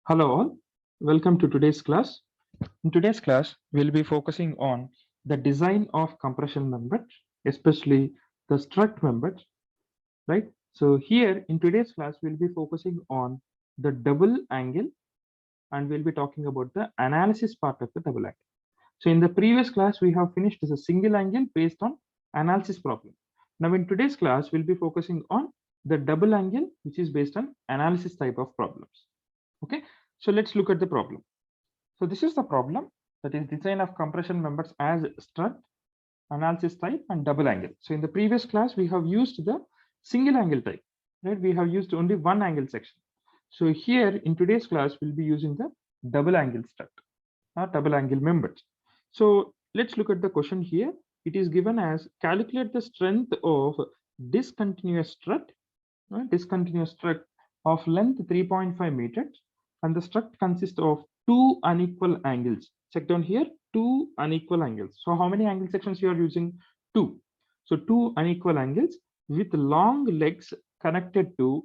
Hello all, welcome to today's class. In today's class, we'll be focusing on the design of compression members, especially the strut members, right? So here in today's class, we'll be focusing on the double angle and we'll be talking about the analysis part of the double angle. So in the previous class, we have finished as a single angle based on analysis problem. Now in today's class, we'll be focusing on the double angle, which is based on analysis type of problems. Okay, so let's look at the problem. So this is the problem, that is design of compression members as strut, analysis type and double angle. So in the previous class, we have used the single angle type, right? We have used only one angle section. So here in today's class, we'll be using the double angle strut, double angle members. So let's look at the question here. It is given as calculate the strength of discontinuous strut, discontinuous strut of length 3.5 meters, and the strut consists of two unequal angles. Check down here, two unequal angles. So how many angle sections you are using? Two. So two unequal angles with long legs connected to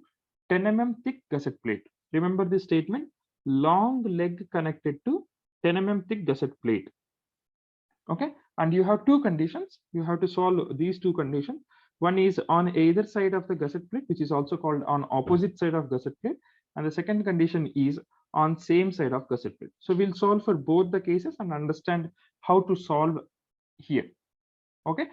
10 mm thick gusset plate. Remember this statement, long leg connected to 10 mm thick gusset plate. Okay, and you have two conditions. You have to solve these two conditions. One is on either side of the gusset plate, which is also called on opposite side of gusset plate, and the second condition is on same side of gusset plate. So we'll solve for both the cases and understand how to solve here. Okay,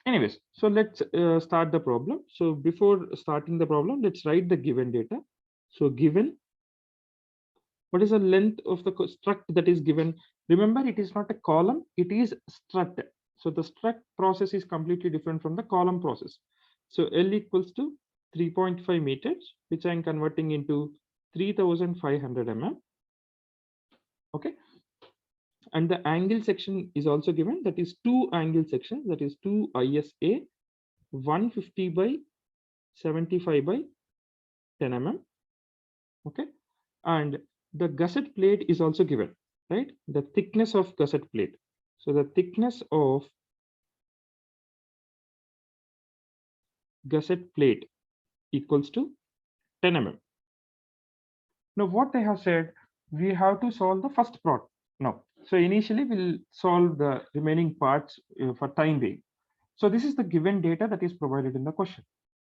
anyways, so let's start the problem. So before starting the problem, let's write the given data. So given, what is the length of the strut that is given? Remember, it is not a column, it is strut. So the strut process is completely different from the column process. So L equals to 3.5 meters, which I am converting into 3500 mm. Okay, and the angle section is also given, that is two angle sections, that is 2 ISA 150 by 75 by 10 mm. Okay, and the gusset plate is also given, right? The thickness of gusset plate. So the thickness of gusset plate equals to 10 mm. Now what I have said, we have to solve the first part now. So initially we'll solve the remaining parts for time being. So this is the given data that is provided in the question,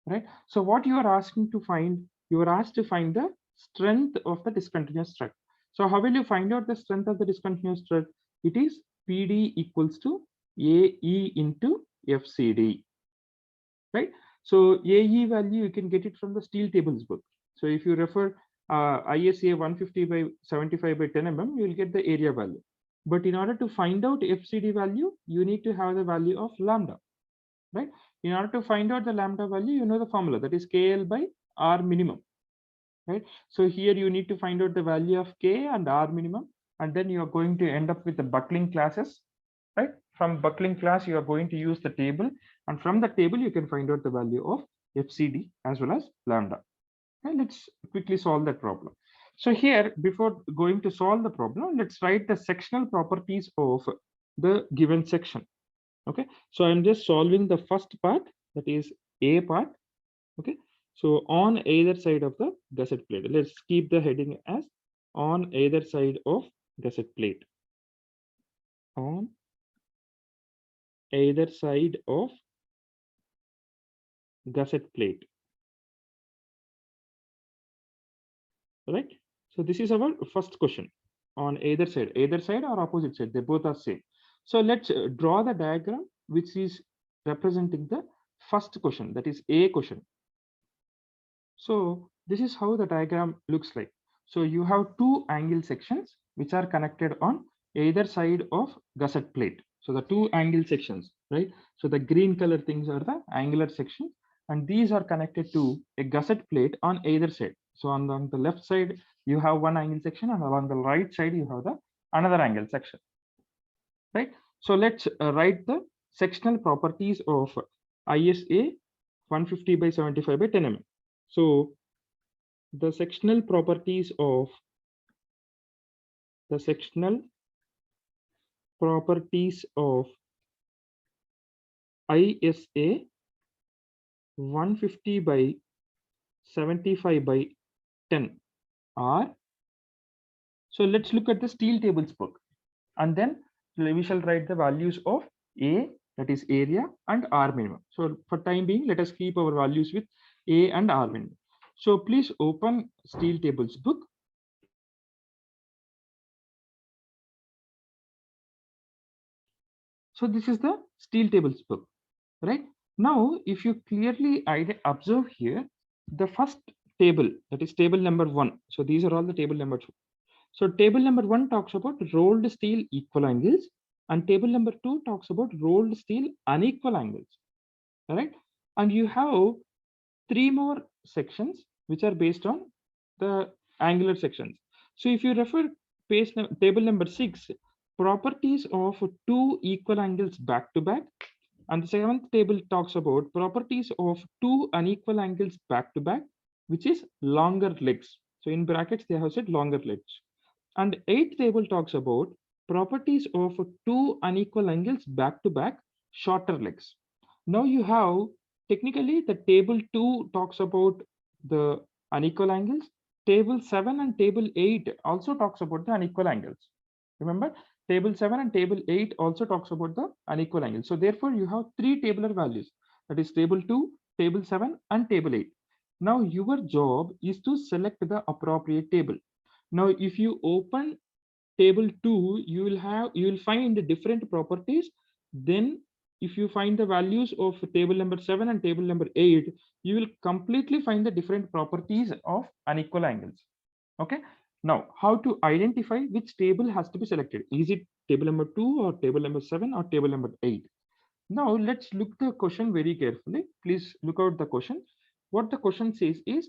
right? So what you are asking to find, you are asked to find the strength of the discontinuous strut. So how will you find out the strength of the discontinuous strut? It is PD equals to AE into FCD, right? So AE value, you can get it from the steel tables book. So if you refer ISA 150 by 75 by 10 mm, you will get the area value. But in order to find out FCD value, you need to have the value of lambda, right? In order to find out the lambda value, you know the formula, that is KL by R minimum, right? So here you need to find out the value of K and R minimum, and then you are going to end up with the buckling classes, right? From buckling class, you are going to use the table, and from the table, you can find out the value of FCD as well as lambda. Okay, let's quickly solve that problem. So here, before going to solve the problem, let's write the sectional properties of the given section. Okay, so I'm just solving the first part, that is A part. Okay, so on either side of the gusset plate, let's keep the heading as on either side of gusset plate. On either side of gusset plate, right? So this is our first question, on either side or opposite side, they both are same. So let's draw the diagram which is representing the first question, that is A question. So this is how the diagram looks like. So you have two angle sections which are connected on either side of gusset plate. So the two angle sections, right? So the green color things are the angular sections, and these are connected to a gusset plate on either side. So on the left side, you have one angle section, and along the right side, you have the another angle section, right? So let's write the sectional properties of ISA 150 by 75 by 10 mm. So the sectional properties of ISA 150 by 75 by 10 are, So let's look at the steel tables book, and then we shall write the values of A, that is area, and R minimum. So for time being, let us keep our values with A and R minimum. So please open steel tables book. So this is the steel tables book, right? Now, if you clearly observe here, the first table, that is table number 1. So these are all the table number 2. So table number 1 talks about rolled steel equal angles, and table number 2 talks about rolled steel unequal angles, right? And you have 3 more sections which are based on the angular sections. So if you refer table number 6, properties of two equal angles back to back, and the seventh table talks about properties of two unequal angles back to back, which is longer legs. So in brackets, they have said longer legs. And eighth table talks about properties of two unequal angles back to back, shorter legs. Now you have technically the table 2 talks about the unequal angles. Table 7 and table 8 also talks about the unequal angles. Remember, table 7 and table 8 also talks about the unequal angles. So therefore you have three tabular values, that is table 2, table 7 and table 8. Now your job is to select the appropriate table. Now if you open table 2, you will find different properties. Then if you find the values of table number 7 and table number 8, you will completely find the different properties of unequal angles. Okay, now how to identify which table has to be selected? Is it table number 2 or table number 7 or table number 8? Now let's look the question very carefully. Please look out the question. What the question says is,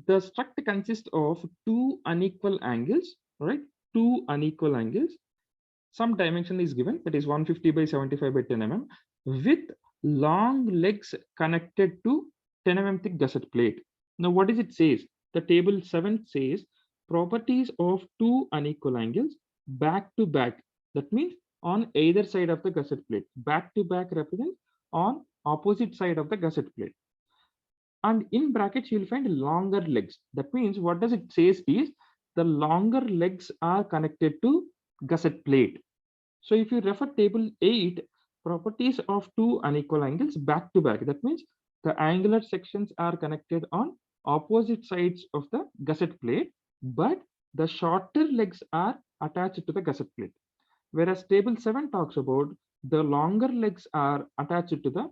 the structure consists of two unequal angles, right? Two unequal angles. Some dimension is given, that is 150 by 75 by 10 mm, with long legs connected to 10 mm thick gusset plate. Now, what does it says? The table 7 says properties of two unequal angles back to back. That means on either side of the gusset plate. Back to back represents on opposite side of the gusset plate. And in brackets you'll find longer legs. That means what does it says is the longer legs are connected to gusset plate. So if you refer table 8, properties of two unequal angles back to back, that means the angular sections are connected on opposite sides of the gusset plate, but the shorter legs are attached to the gusset plate. Whereas table 7 talks about the longer legs are attached to the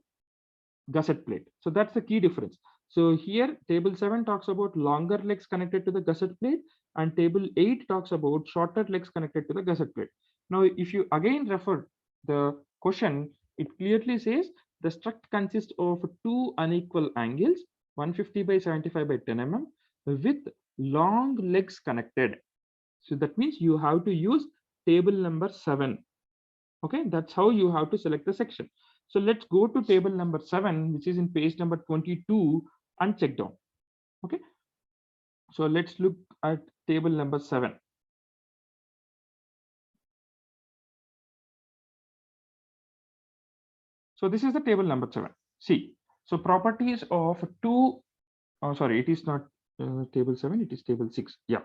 gusset plate. So that's the key difference. So here table 7 talks about longer legs connected to the gusset plate, and table 8 talks about shorter legs connected to the gusset plate. Now if you again refer the question, it clearly says the struct consists of two unequal angles 150 by 75 by 10 mm with long legs connected. So that means you have to use table number 7. Okay, that's how you have to select the section. So let's go to table number 7, which is in page number 22, and check down. Okay, so let's look at table number 7. So this is the table number 7. See, so properties of two, oh sorry, it is not table 7, it is table 6. Yeah,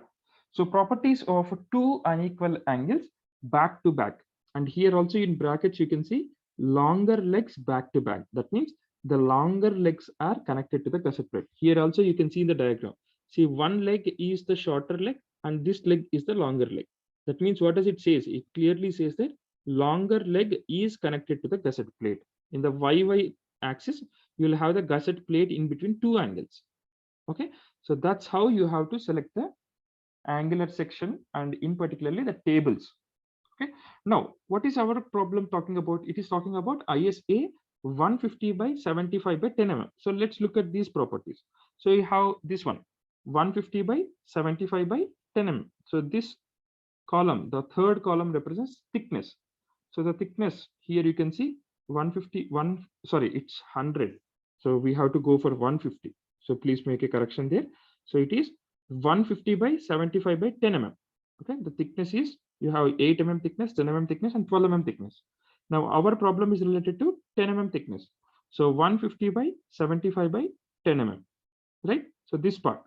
so properties of two unequal angles back to back, and here also in brackets you can see longer legs back to back. That means the longer legs are connected to the gusset plate. Here also you can see in the diagram, see one leg is the shorter leg and this leg is the longer leg. That means what does it says? It clearly says that longer leg is connected to the gusset plate. In the YY axis, you will have the gusset plate in between two angles. Okay, so that's how you have to select the angular section, and in particularly the tables. Okay, now what is our problem talking about? It is talking about ISA 150 by 75 by 10 mm. So let's look at these properties. So you have this one 150 by 75 by 10 mm. So this column, the third column, represents thickness. So the thickness here you can see 151, sorry, it's 100. So we have to go for 150. So please make a correction there. So it is 150 by 75 by 10 mm. Okay, the thickness is, you have 8 mm thickness, 10 mm thickness, and 12 mm thickness. Now our problem is related to 10 mm thickness. So 150 by 75 by 10 mm, right? So this part.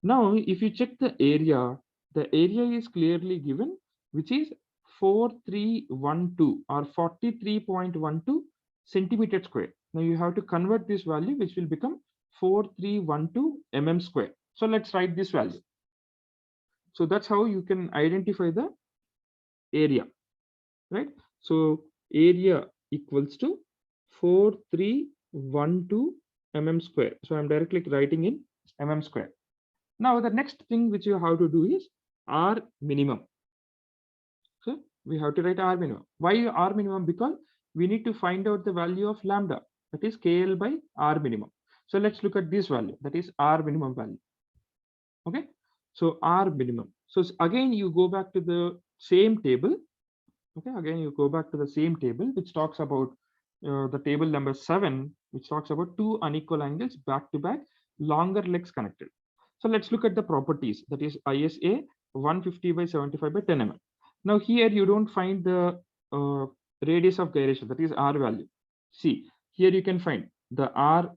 Now if you check the area, the area is clearly given, which is 4312 or 43.12 centimeter square. Now you have to convert this value, which will become 4312 mm square. So let's write this value. So that's how you can identify the area, right? So area equals to 4312 mm square. So I'm directly writing in mm square. Now the next thing which you have to do is R minimum. So we have to write R minimum. Why R minimum? Because we need to find out the value of lambda, that is KL by R minimum. So let's look at this value, that is R minimum value. Okay, so R minimum. So again, you go back to the same table. Okay, again, you go back to the same table, which talks about the table number 7, which talks about two unequal angles back to back, longer legs connected. So let's look at the properties, that is ISA 150 by 75 by 10 mm. Now here you don't find the radius of gyration, that is R value. See, here you can find the R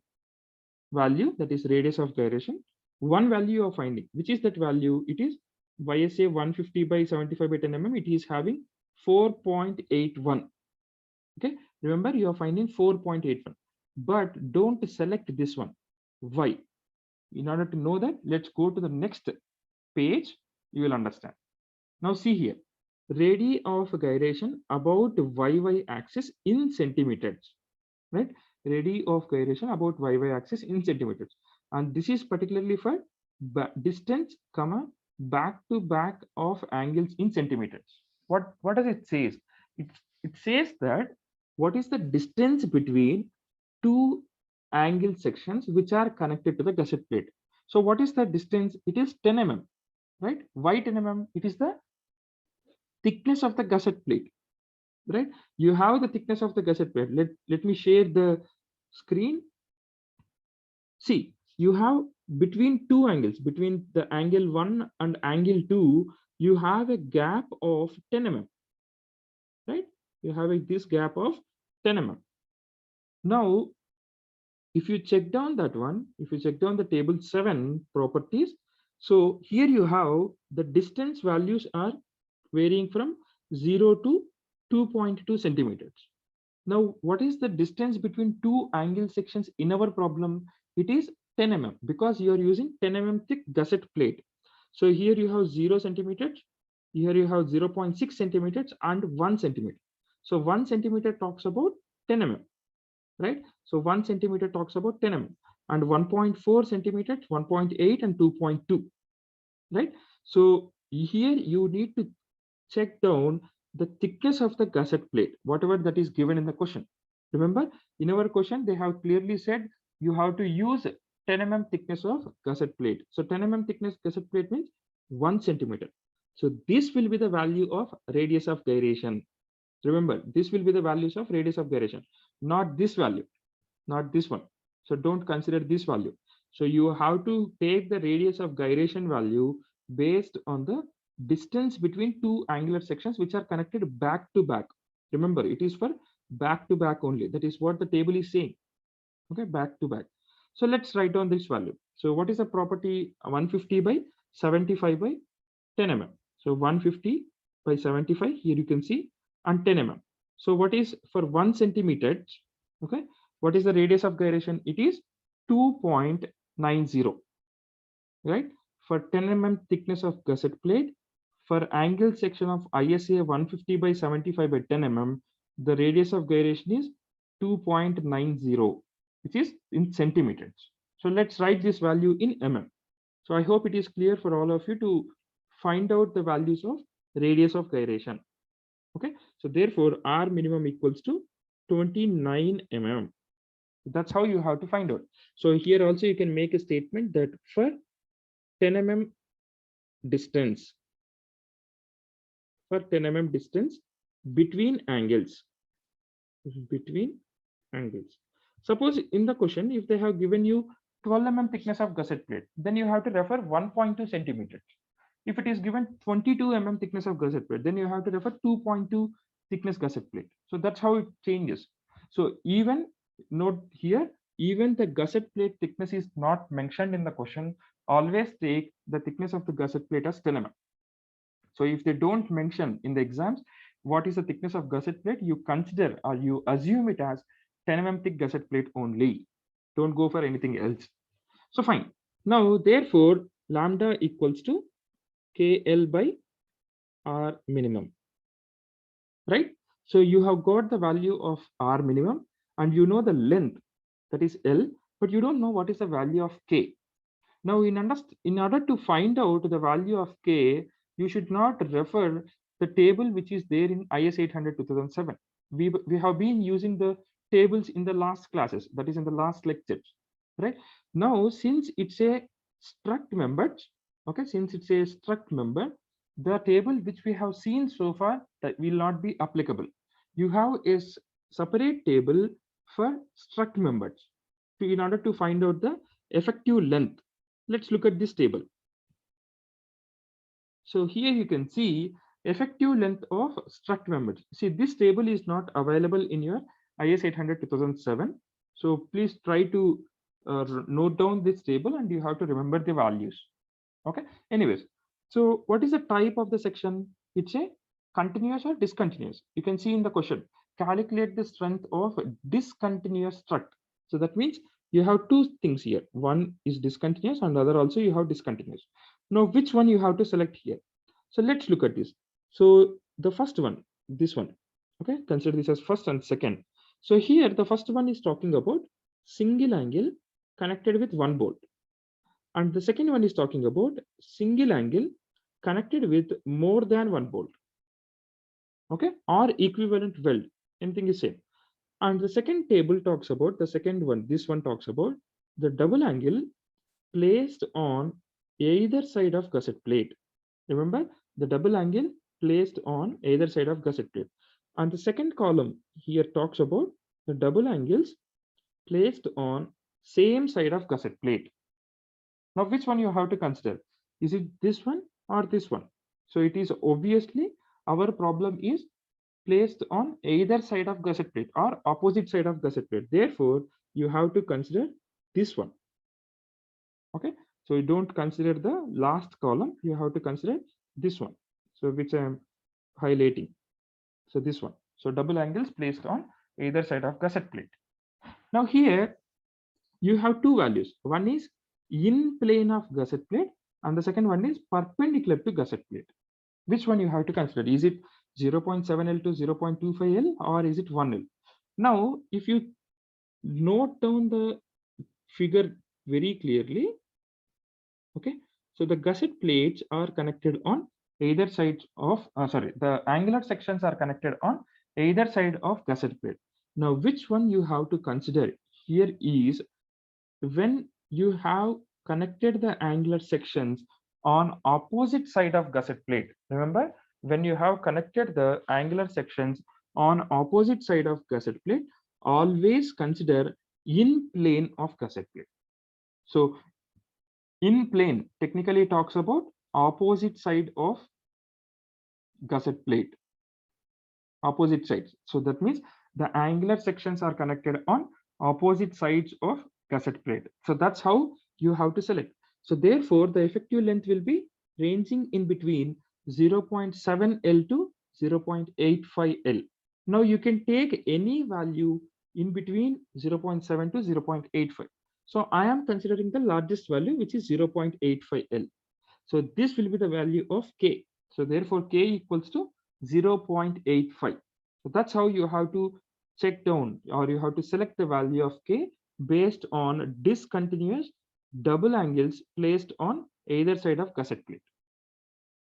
value, that is radius of gyration. One value you're finding, which is that value? It is YSA 150 by 75 by 10 mm. It is having 4.81. Okay, remember you are finding 4.81, but don't select this one. Why? In order to know that, let's go to the next page. You will understand. Now see here, radii of gyration about YY axis in centimeters, right? Radii of gyration about YY axis in centimeters, and this is particularly for distance, comma, back to back of angles in centimeters. What does it say? It says that what is the distance between two angle sections which are connected to the gusset plate. So what is the distance? It is 10 mm, right? Why 10 mm? It is the thickness of the gusset plate, right? You have the thickness of the gusset plate. Let me share the screen. See, you have between two angles, between the angle 1 and angle 2, you have a gap of 10 mm, right? You have this gap of 10 mm. Now, if you check down that one, if you check down the table 7 properties, so here you have the distance values are varying from 0 to 2.2 centimeters. Now, what is the distance between two angle sections in our problem? It is 10 mm because you are using 10 mm thick gusset plate. So here you have 0 centimeters, here you have 0.6 centimeters and 1 centimeter. So 1 centimeter talks about 10 mm, right? So 1 centimeter talks about 10 mm and 1.4 centimeters, 1.8 and 2.2, right? So here you need to check down the thickness of the gusset plate, whatever that is given in the question. Remember, in our question, they have clearly said you have to use 10 mm thickness of gusset plate. So 10 mm thickness gusset plate means 1 centimeter. So this will be the value of radius of gyration. Remember, this will be the values of radius of gyration, not this value, not this one. So don't consider this value. So you have to take the radius of gyration value based on the distance between two angular sections which are connected back to back. Remember, it is for back to back only. That is what the table is saying. Okay, back to back. So let's write down this value. So what is the property? 150 by 75 by 10 mm. So 150 by 75, here you can see, and 10 mm. So what is for 1 centimeter? Okay, what is the radius of gyration? It is 2.90, right? For 10 mm thickness of gusset plate, for angle section of ISA 150 by 75 by 10 mm, the radius of gyration is 2.90, which is in centimeters. So let's write this value in mm. So I hope it is clear for all of you to find out the values of radius of gyration. Okay, so therefore R minimum equals to 29 mm. That's how you have to find out. So here also you can make a statement that for 10 mm distance, for 10 mm distance between angles, suppose in the question, if they have given you 12 mm thickness of gusset plate, then you have to refer 1.2 centimeters. If it is given 22 mm thickness of gusset plate, then you have to refer 2.2 thickness gusset plate. So that's how it changes. So even note here, even the gusset plate thickness is not mentioned in the question. Always take the thickness of the gusset plate as 10 mm. So if they don't mention in the exams what is the thickness of gusset plate, you consider or you assume it as 10 mm thick gusset plate only. Don't go for anything else. So fine. Now, therefore, lambda equals to KL by R minimum, right? So you have got the value of R minimum and you know the length, that is L, but you don't know what is the value of K. Now, in order to find out the value of K, you should not refer the table which is there in IS 800 2007. We have been using the tables in the last classes, that is in the last lectures, right? Now, since it's a struct member, okay, since it's a struct member, the table which we have seen so far that will not be applicable. You have a separate table for struct members in order to find out the effective length. Let's look at this table. So here you can see effective length of struct members. See, this table is not available in your IS 800 2007. So please try to note down this table and you have to remember the values. Okay. Anyways, so what is the type of the section? It's a continuous or discontinuous. You can see in the question, calculate the strength of discontinuous struct. So that means you have two things here. One is discontinuous and the other also you have discontinuous. Now, which one you have to select here? So let's look at this. So the first one, this one, okay, consider this as first and second. So here the first one is talking about single angle connected with one bolt. And the second one is talking about single angle connected with more than one bolt, okay, or equivalent weld, anything is same. And the second table talks about the second one, this one talks about the double angle placed on either side of gusset plate. Remember, the double angle placed on either side of gusset plate. And the second column here talks about the double angles placed on same side of gusset plate. Now, which one you have to consider? Is it this one or this one? So it is obviously our problem is placed on either side of gusset plate or opposite side of gusset plate. Therefore, you have to consider this one. Okay, so you don't consider the last column, you have to consider this one. So which I am highlighting. So this one. So double angles placed on either side of gusset plate. Now here you have two values. One is in plane of gusset plate and the second one is perpendicular to gusset plate. Which one you have to consider? Is it 0.7L to 0.25L or is it 1L? Now, if you note down the figure very clearly, okay, so the gusset plates are connected on either sides of, the angular sections are connected on either side of gusset plate. Now, which one you have to consider here is when you have connected the angular sections on opposite side of gusset plate. Remember, when you have connected the angular sections on opposite side of gusset plate, always consider in plane of gusset plate. So in plane technically talks about opposite side of gusset plate, opposite sides. So that means the angular sections are connected on opposite sides of gusset plate. So that's how you have to select. So therefore, the effective length will be ranging in between 0.7L to 0.85L. Now you can take any value in between 0.7 to 0.85. So I am considering the largest value, which is 0.85L. So this will be the value of K. So therefore, K equals to 0.85. So that's how you have to check down or you have to select the value of K based on discontinuous double angles placed on either side of gusset plate.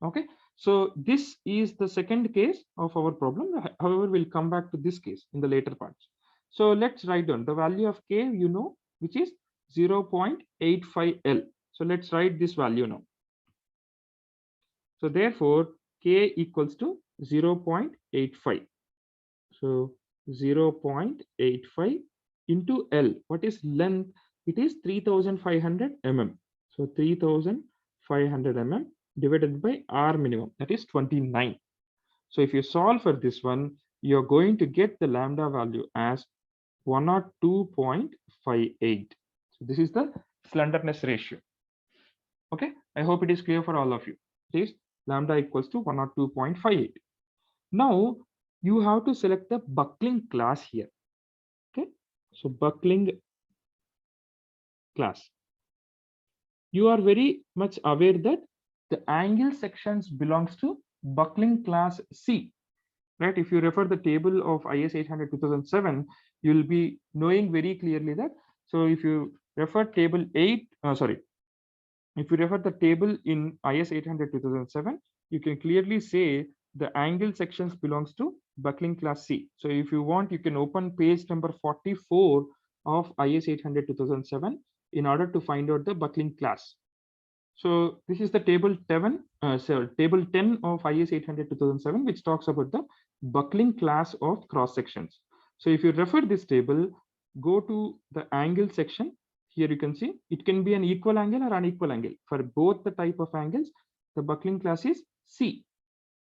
Okay, so this is the second case of our problem. However, we'll come back to this case in the later parts. So let's write down the value of K, you know, which is 0.85L. So let's write this value now. So therefore, K equals to 0.85. So 0.85 into L. What is length? It is 3500 mm. So 3500 mm divided by R minimum, that is 29. So if you solve for this one, you're going to get the lambda value as 102.58. So this is the slenderness ratio. Okay, I hope it is clear for all of you. Please. lambda equals to 102.58. Now you have to select the buckling class here. Okay, so buckling class. You are very much aware that the angle sections belongs to buckling class C, right? If you refer the table of IS 800 2007, you'll be knowing very clearly that. So if you refer table 8, if you refer the table in IS 800 2007, you can clearly say the angle sections belongs to buckling class C. So if you want, you can open page number 44 of IS 800 2007 in order to find out the buckling class. So this is the table 10 of IS 800 2007, which talks about the buckling class of cross sections. So if you refer this table, go to the angle section. Here you can see it can be an equal angle or unequal angle. For both the type of angles, the buckling class is C,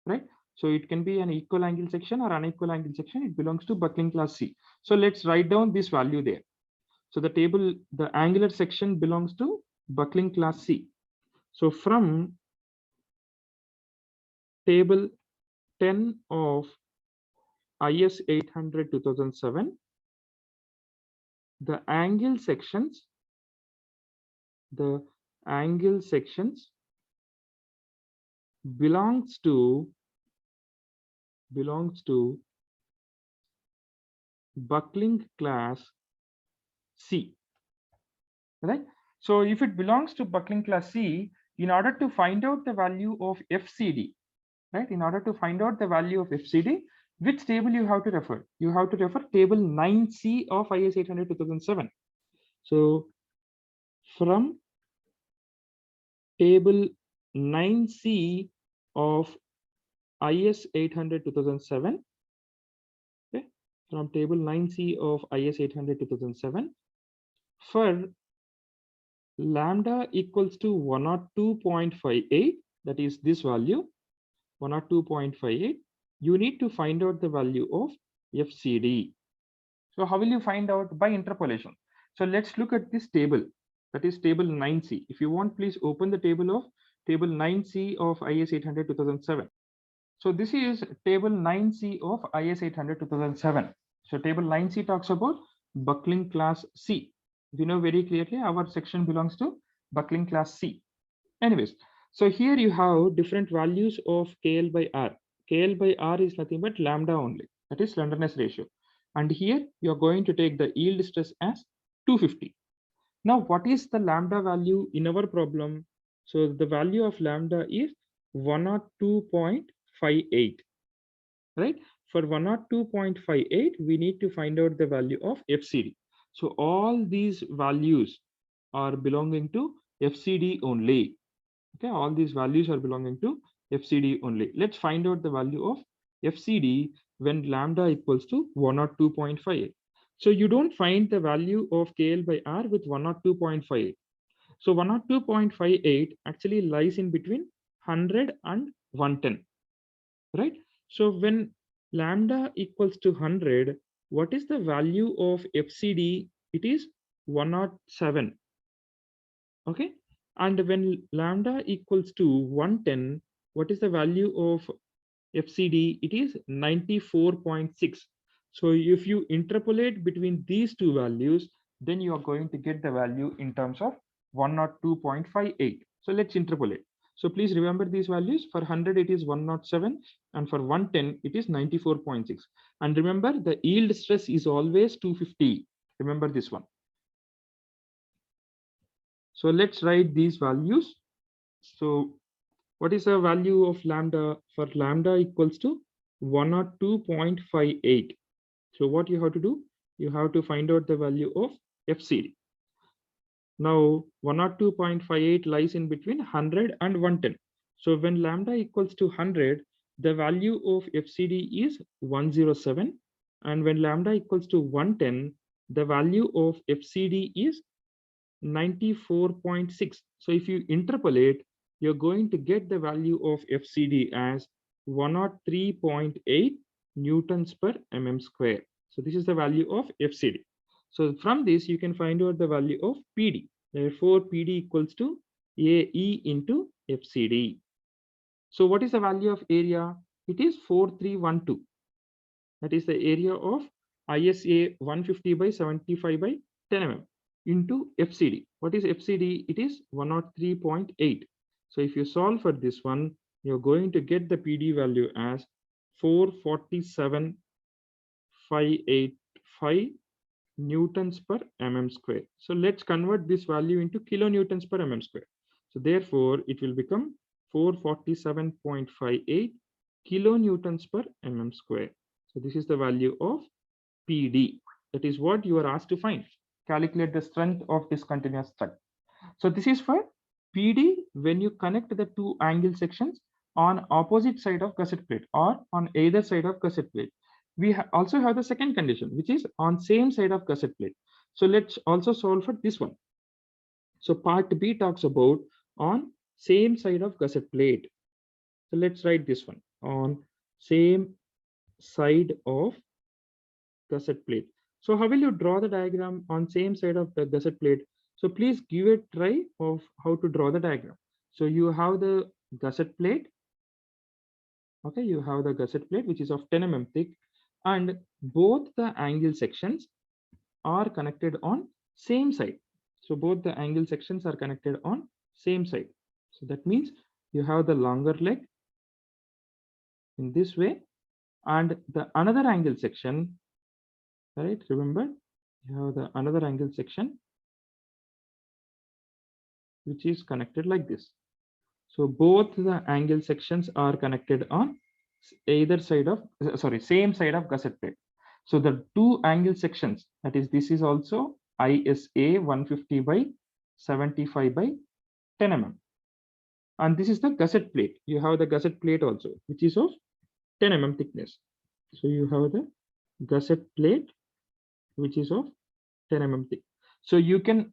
right? So it can be an equal angle section or unequal angle section. It belongs to buckling class C. So let's write down this value there. So the table, the angular section belongs to buckling class C. So from table 10 of IS 800 2007, the angle sections belongs to buckling class C, right? So if it belongs to buckling class C, in order to find out the value of FCD, right? In order to find out the value of FCD, which table you have to refer? You have to refer table 9C of IS 800 2007. So from table 9C of IS 800 2007, okay, from table 9C of IS 800 2007, for lambda equals to 102.58, that is this value 102.58, you need to find out the value of FCD. So how will you find out? By interpolation. So let's look at this table, that is table 9C. If you want, please open the table of table 9C of IS 800 2007. So this is table 9C of IS 800 2007. So table 9C talks about buckling class C. We know very clearly our section belongs to buckling class C. Anyways, so here you have different values of KL by R. KL by R is nothing but lambda only, that is slenderness ratio. And here you are going to take the yield stress as 250. Now, what is the lambda value in our problem? So the value of lambda is 102.58, right? For 102.58, we need to find out the value of FCD. So all these values are belonging to FCD only. Okay, all these values are belonging to FCD only. Let's find out the value of FCD when lambda equals to 102.58. So you don't find the value of KL by R with 102.58. So 102.58 actually lies in between 100 and 110, right? So when lambda equals to 100, what is the value of FCD? It is 107, okay? And when lambda equals to 110, what is the value of FCD? It is 94.6. So if you interpolate between these two values, then you are going to get the value in terms of 102.58. So let's interpolate. So please remember these values. For 100, it is 107, and for 110, it is 94.6. And remember, the yield stress is always 250. Remember this one. So let's write these values. So what is the value of lambda? For lambda equals to 102.58. So what you have to do? You have to find out the value of FCD. Now 102.58 lies in between 100 and 110. So when lambda equals to 100, the value of FCD is 107. And when lambda equals to 110, the value of FCD is 94.6. So if you interpolate, you're going to get the value of FCD as 103.8 newtons per mm square. So this is the value of FCD. So from this, you can find out the value of PD. Therefore, PD equals to AE into FCD. So what is the value of area? It is 4312. That is the area of ISA 150 by 75 by 10 mm into FCD. What is FCD? It is 103.8. So if you solve for this one, you're going to get the PD value as 447,585 newtons per mm square. So let's convert this value into kilonewtons per mm square. So therefore, it will become 447.58 kilonewtons per mm square. So this is the value of PD. That is what you are asked to find. Calculate the strength of discontinuous strut. So this is for PD when you connect the two angle sections on opposite side of gusset plate or on either side of gusset plate. We also have the second condition, which is on same side of gusset plate. So let's also solve for this one. So part B talks about on same side of gusset plate. So let's write this one on same side of gusset plate. So how will you draw the diagram on same side of the gusset plate? So please give a try of how to draw the diagram. So you have the gusset plate. Okay, you have the gusset plate, which is of 10 mm thick, and both the angle sections are connected on same side. So both the angle sections are connected on same side. So that means you have the longer leg in this way, and the another angle section, right? Remember, you have the another angle section which is connected like this. So both the angle sections are connected on either side of, same side of gusset plate. So the two angle sections, that is, this is also ISA 150 by 75 by 10 mm. And this is the gusset plate. You have the gusset plate also, which is of 10 mm thickness. So you have the gusset plate, which is of 10 mm thick. So you can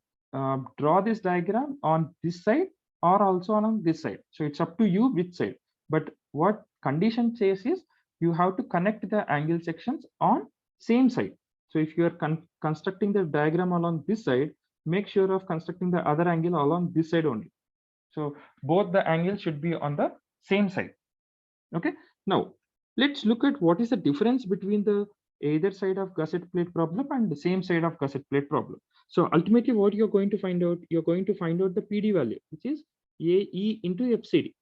draw this diagram on this side or also on this side. So it's up to you which side. But what condition says is you have to connect the angle sections on same side. So if you are constructing the diagram along this side, make sure of constructing the other angle along this side only. So both the angles should be on the same side. Okay. Now let's look at what is the difference between the either side of gusset plate problem and the same side of gusset plate problem. So ultimately what you're going to find out, you're going to find out the PD value, which is AE into FCD.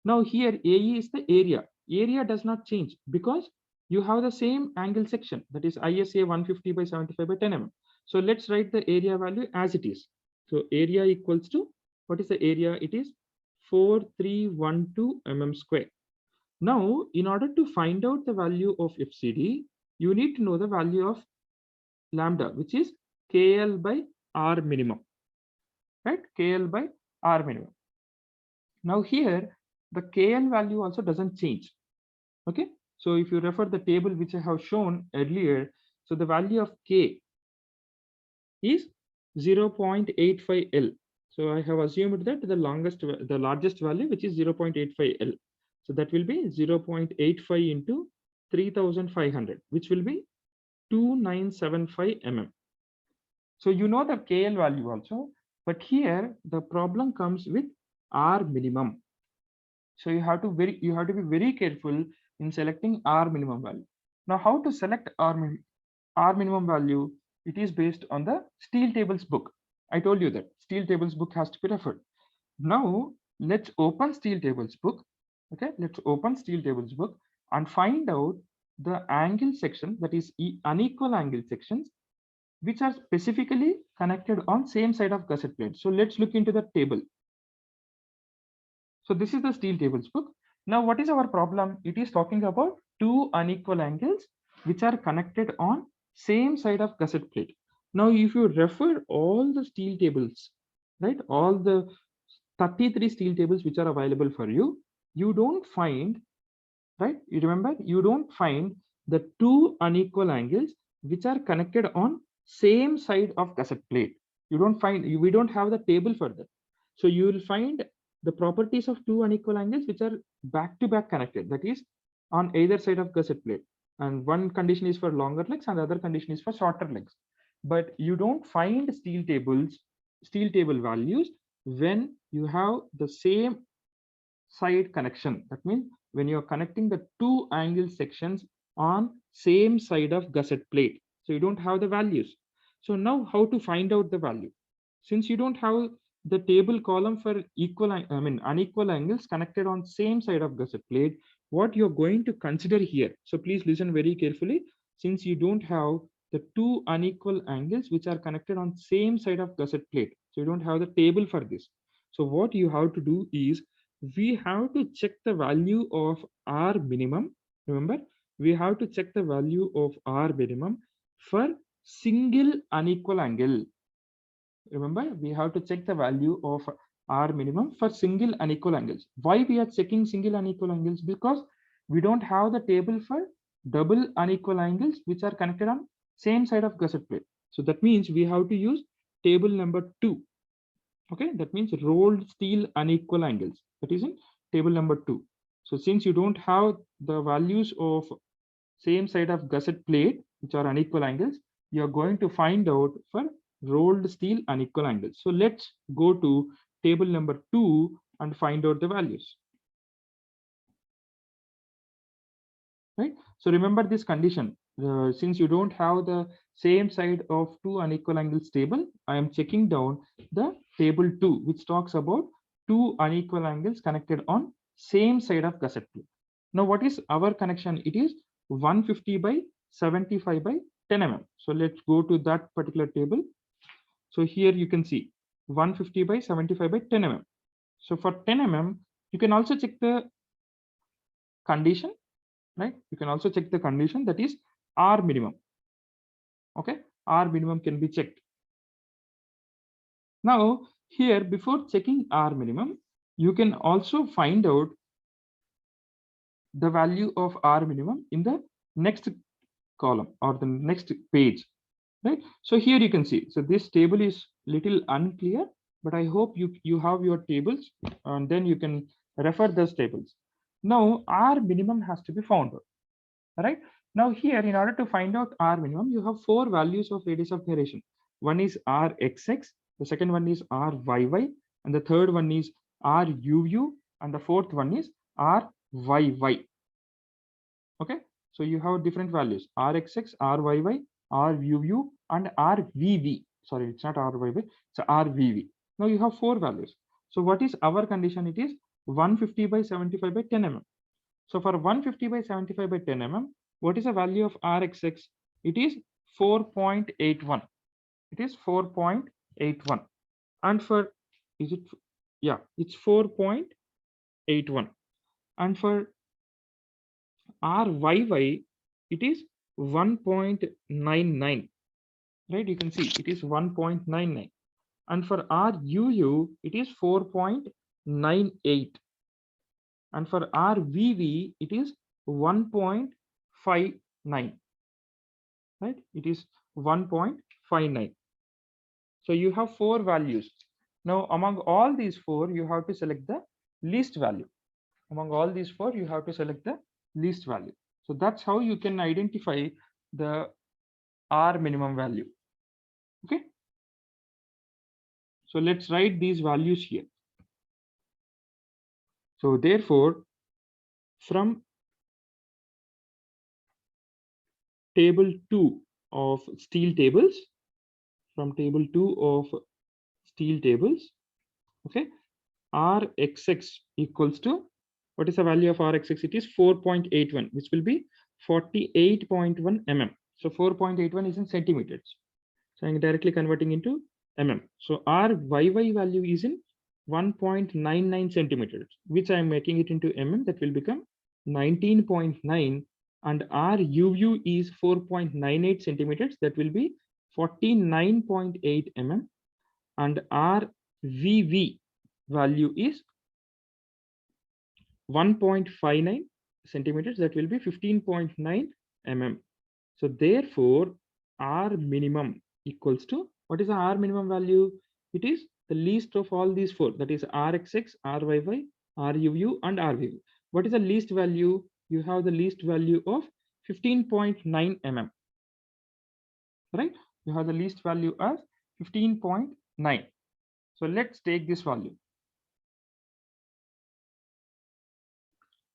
Now here AE is the area. Area does not change because you have the same angle section, that is ISA 150 by 75 by 10 mm. So let's write the area value as it is. So area equals to, what is the area? It is 4312 mm square. Now, in order to find out the value of FCD, you need to know the value of lambda, which is KL by R minimum, right? KL by R minimum. Now here, the KL value also doesn't change, okay? So if you refer the table which I have shown earlier, so the value of K is 0.85 L. So I have assumed that the largest value, which is 0.85 L. So that will be 0.85 into 3500, which will be 2975 mm. So you know the KL value also, but here the problem comes with R minimum. So you have to be very careful in selecting R minimum value. Now how to select R minimum value? It is based on the steel tables book. I told you that steel tables book has to be referred. Now let's open steel tables book. Okay, let's open steel tables book and find out the angle section, that is unequal angle sections, which are specifically connected on same side of gusset plate. So let's look into the table. So this is the steel tables book. Now what is our problem? It is talking about two unequal angles which are connected on same side of gusset plate. Now if you refer all the steel tables, right, all the 33 steel tables which are available for you, you don't find, right, you remember, you don't find the two unequal angles which are connected on same side of gusset plate. You don't find, we don't have the table for that. So you will find the properties of two unequal angles which are back to back connected, that is on either side of gusset plate, and one condition is for longer legs and the other condition is for shorter legs. But you don't find steel table values when you have the same side connection. That means when you're connecting the two angle sections on same side of gusset plate. So you don't have the values. So now how to find out the value? Since you don't have the table column for unequal angles connected on same side of gusset plate, what you're going to consider here. So please listen very carefully. Since you don't have the two unequal angles which are connected on same side of gusset plate, so you don't have the table for this. So what you have to do is we have to check the value of R minimum. Remember, we have to check the value of R minimum for single unequal angle. Remember, we have to check the value of R minimum for single unequal angles. Why we are checking single unequal angles? Because we don't have the table for double unequal angles which are connected on same side of gusset plate. So that means we have to use table number 2. Okay, that means rolled steel unequal angles. That is in table number 2. So since you don't have the values of same side of gusset plate, which are unequal angles, you are going to find out for rolled steel unequal angles. So let's go to table number 2 and find out the values. Right. So remember this condition. Since you don't have the same side of two unequal angles table, I am checking down the table 2, which talks about two unequal angles connected on same side of gusset plate. Now, what is our connection? It is 150 by 75 by 10 mm. So let's go to that particular table. So here you can see 150 by 75 by 10 mm. So for 10 mm, you can also check the condition, right? You can also check the condition, that is R minimum. Okay, R minimum can be checked. Now here, before checking R minimum, you can also find out the value of R minimum in the next column or the next page, right? So here you can see, so this table is little unclear, but I hope you have your tables and then you can refer those tables. Now R minimum has to be found out. All right. Now here, in order to find out R minimum, you have four values of radius of gyration. One is Rxx, the second one is Ryy, and the third one is Ruu, and the fourth one is Ryy. Okay. So you have different values: Rxx, Ryy, Ruu, and Rvv. Sorry, it's not Ryy, it's Rvv. Now you have four values. So what is our condition? It is 150 by 75 by 10 mm. So for 150 by 75 by 10 mm, what is the value of Rxx? It is 4.81. It is 4.81. And for, is it, yeah, it's 4.81. And for Ryy, it is 1.99. Right, you can see it is 1.99. And for Ruu, it is 4.98. And for Rvv, it is 1.59, right? It is 1.59. So you have four values. Now, among all these four, you have to select the least value. Among all these four, you have to select the least value. So that's how you can identify the R minimum value. Okay. So let's write these values here. So therefore, from table 2 of steel tables, from table 2 of steel tables, okay, Rxx equals to, what is the value of Rxx? It is 4.81, which will be 48.1 mm. So 4.81 is in centimeters. So I'm directly converting into mm. So Ryy value is in 1.99 centimeters, which I'm making it into mm. That will become 19.9, and Ruu is 4.98 centimeters. That will be 49.8 mm, and Rvv value is 1.59 centimeters. That will be 15.9 mm. So therefore, R minimum equals to, what is the R minimum value? It is the least of all these four, that is Rxx, Ryy, Ruu, and Rvv. What is the least value? You have the least value of 15.9 mm, right? You have the least value as 15.9. So let's take this value.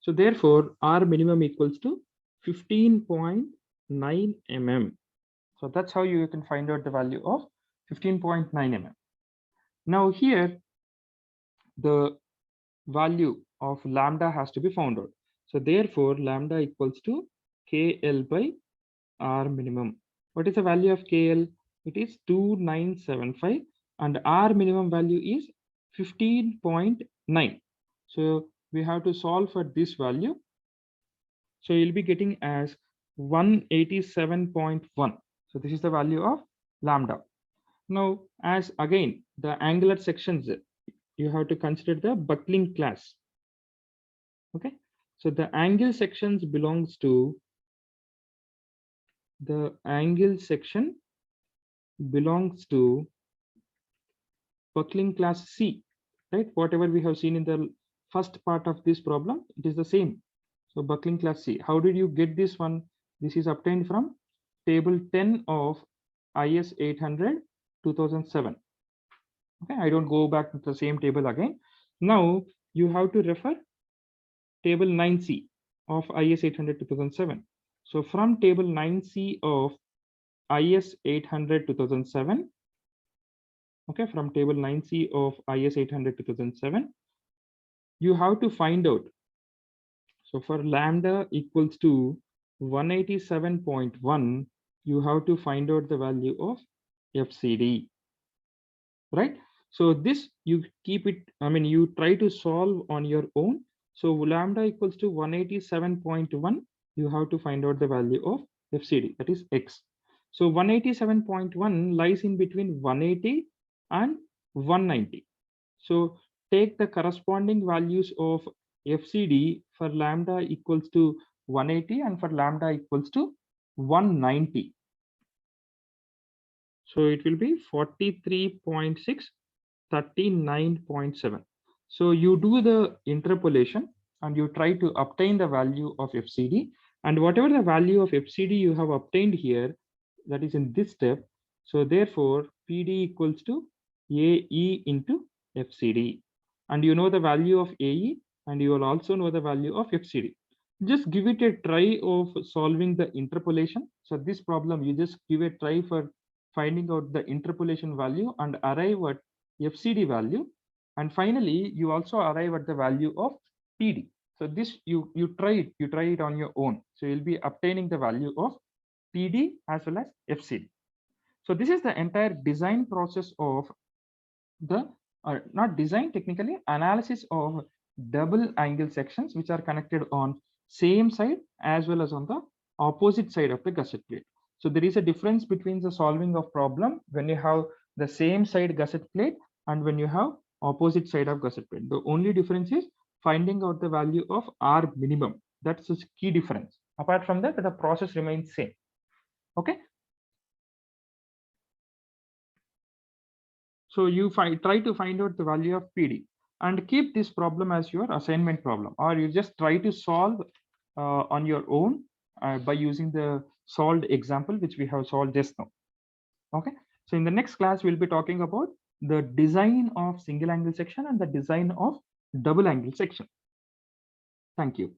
So therefore, R minimum equals to 15.9 mm. So that's how you can find out the value of 15.9 mm. Now here, the value of lambda has to be found out. So therefore, lambda equals to KL by R minimum. What is the value of KL? It is 2975 and R minimum value is 15.9. So we have to solve for this value. So you'll be getting as 187.1. So this is the value of lambda. Now, as again, the angular sections, you have to consider the buckling class. Okay, so the angle sections belongs to buckling class C, right? Whatever we have seen in the first part of this problem, it is the same. So buckling class C. How did you get this one? This is obtained from table 10 of IS 800 2007. Okay, I don't go back to the same table again. Now you have to refer table 9C of IS 800 2007. So from table 9C of IS 800 2007, okay, from table 9C of IS 800 2007, you have to find out. So for lambda equals to 187.1, you have to find out the value of FCD, right? So this you keep it, I mean, you try to solve on your own. So lambda equals to 187.1, you have to find out the value of FCD, that is X. So 187.1 lies in between 180 and 190. So take the corresponding values of FCD for lambda equals to 180 and for lambda equals to 190. So it will be 43.6, 39.7. So you do the interpolation and you try to obtain the value of FCD, and whatever the value of FCD you have obtained here, that is in this step. So therefore PD equals to AE into FCD, and you know the value of AE and you will also know the value of FCD. Just give it a try of solving the interpolation. So this problem, you just give a try for finding out the interpolation value and arrive at FCD value. And finally, you also arrive at the value of PD. So this you try it on your own. So you'll be obtaining the value of PD as well as FCD. So this is the entire design process of the not design, technically analysis of double angle sections which are connected on same side as well as on the opposite side of the gusset plate. So there is a difference between the solving of problem when you have the same side gusset plate and when you have opposite side of gusset plate. The only difference is finding out the value of R minimum. That's the key difference. Apart from that, the process remains same. Okay. So you try to find out the value of PD and keep this problem as your assignment problem, or you just try to solve on your own by using the solved example which we have solved just now. Okay, so in the next class we'll be talking about the design of single angle section and the design of double angle section. Thank you.